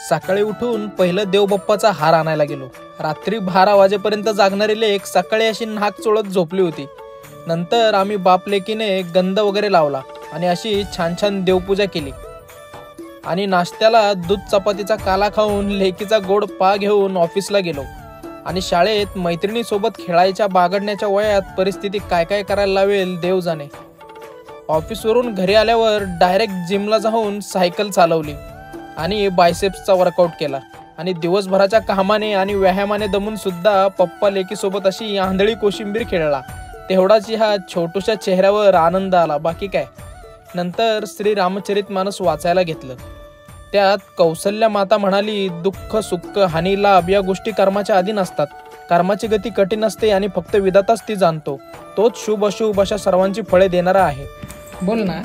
सकाळी उठून पहिलं देवबाप्पाचा हार आणायला गेलो. रात्री 12 वाजेपर्यंत जागणारी लेक सकाळी अशी नाक चोळत झोपली होती. नंतर आम्ही बाप लेकीने गंध वगैरे लावला आणि अशी छान छान देवपूजा केली आणि नाश्त्याला दूध चपातीचा काला खाऊन लेकीचा गोड पा घेऊन ऑफिसला गेलो. आणि शाळेत मैत्रिणीसोबत खेळायच्या बागडण्याच्या वयात परिस्थिती काय काय करायला लावेल देव जाणे. ऑफिसवरून घरी आल्यावर डायरेक्ट जिमला जाऊन सायकल चालवली आणि बायसेप्सचा वर्कआउट केला आणि दिवसभराच्या कामाने आणि व्यायामाने दमून सुद्धा पप्पा लेकीसोबत अशी आंधळी कोशिंबीर खेळला. तेवढाच ह्या छोट्याशा चेहऱ्यावर आनंद आला, बाकी काय. नंतर श्री रामचरितमानस वाचायला घेतलं. त्यात कौसल्या माता म्हणाली, दुःख सुख हानी लाभ या गोष्टी कर्माच्या अधीन असतात. कर्माची गती कठीण असते आणि फक्त विधाताच ती जाणतो. तोच शुभ अशुभ अशा सर्वांची फळे देणारा आहे. बोल ना.